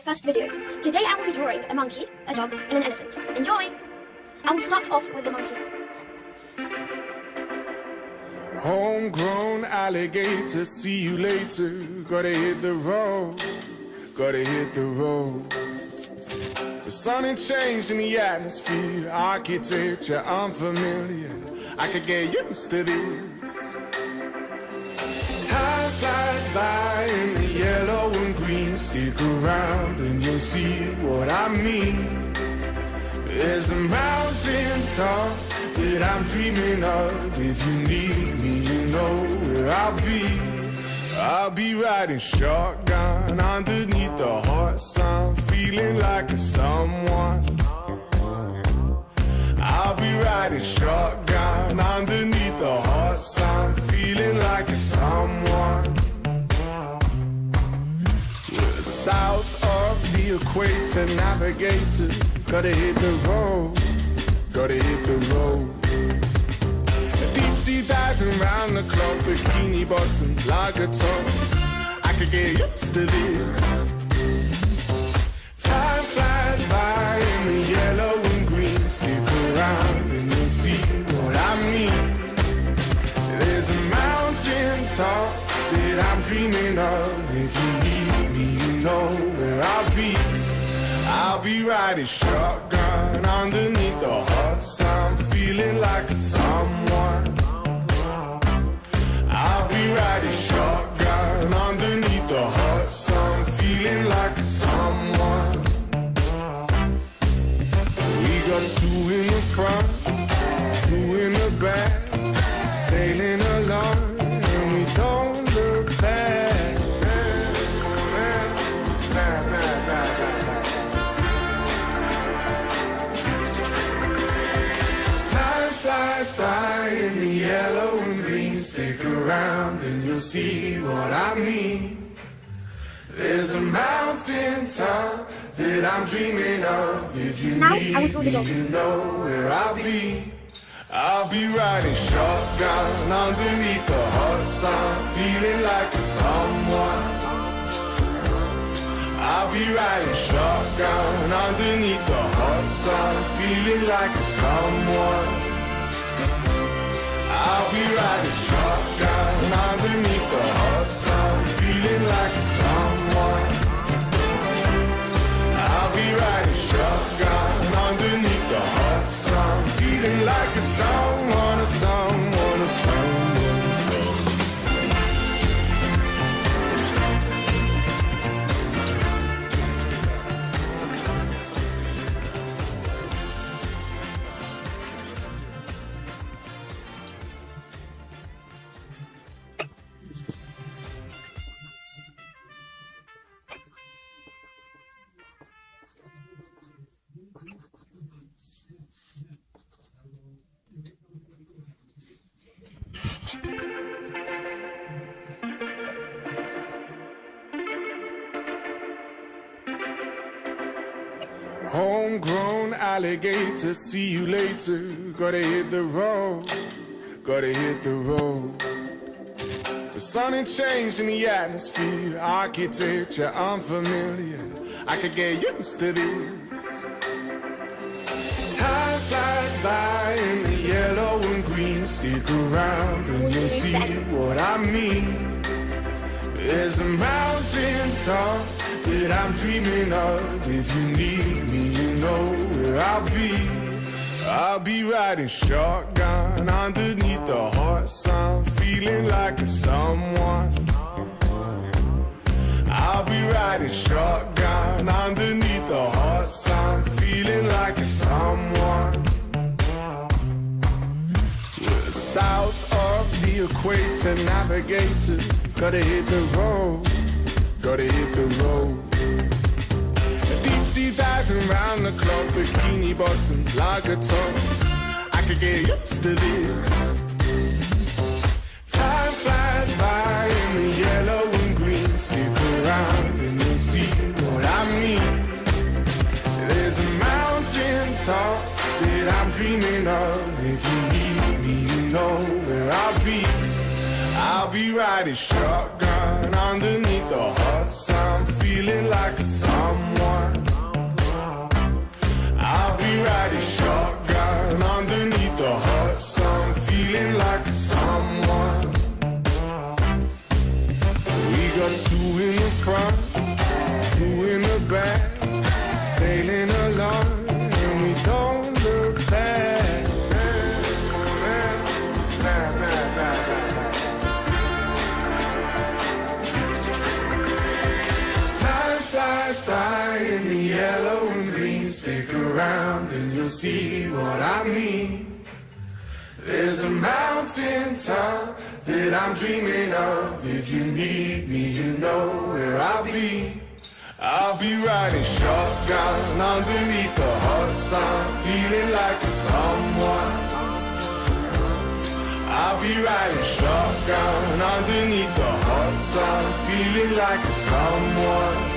first video. Today I will be drawing a monkey, a dog, and an elephant. Enjoy! I will start off with the monkey. Homegrown alligator, see you later. Gotta hit the road, gotta hit the road. The sun ain't changing the atmosphere, architecture unfamiliar. I could get used to this. Time flies by in the yellow and green. Stick around and you'll see what I mean. There's a mountain top that I'm dreaming of. If you need me, you know where I'll be. I'll be riding shotgun underneath the hot sun, feeling like a someone. I'll be riding shotgun underneath the hot sun, feeling like a someone. We're south of the equator, navigator. Gotta hit the road, gotta hit the road. Deep sea diving round the clock, bikini bottoms, lager tops. I could get used to this. Time flies by in the yellow and green. Stick around and you'll see what I mean. There's a mountain top that I'm dreaming of. If you need me, you know where I'll be. I'll be riding shotgun underneath the hot sun, feeling like a someone. I'll be riding shotgun underneath the hot sun, feeling like a someone. We got two in the front, two in the back, sailing along, and we don't look back. Flies by in the yellow and green. Stick around and you'll see what I mean. There's a mountain top that I'm dreaming of. If you need me, you know where I'll be. I'll be riding shotgun underneath the hot sun, feeling like a someone. I'll be riding shotgun underneath the hot sun, feeling like a someone. I'll be riding shotgun underneath the hot sun, feeling like a someone. I'll be riding shotgun underneath the hot sun, feeling like a someone, a someone, a someone. Homegrown alligator, see you later. Gotta hit the road, gotta hit the road. The sun ain't changing the atmosphere, architecture unfamiliar. I could get used to this. Time flies by in the yellow and green. Stick around and you'll see what I mean. There's a mountain top that I'm dreaming of. If you need me, you know where I'll be. I'll be riding shotgun underneath the hot sun, feeling like a someone. I'll be riding shotgun underneath the hot sun, feeling like a someone. We're south of the equator, navigator. Gotta hit the road, gotta hit the road. Deep sea diving round the clock, bikini bottoms, lager tops. I could get used to this. Time flies by in the yellow and green. Stick around and you'll see what I mean. There's a mountain top that I'm dreaming of. If you need me, you know where I'll be. I'll be riding shotgun underneath the hot sun, feeling like a someone. back, sailing along, and we don't look back. Time flies by in the yellow and green. Stick around and you'll see what I mean. There's a mountain top that I'm dreaming of. If you need me, you know where I'll be. I'll be riding shotgun underneath the hot sun, feeling like a someone. I'll be riding shotgun underneath the hot sun, feeling like a someone.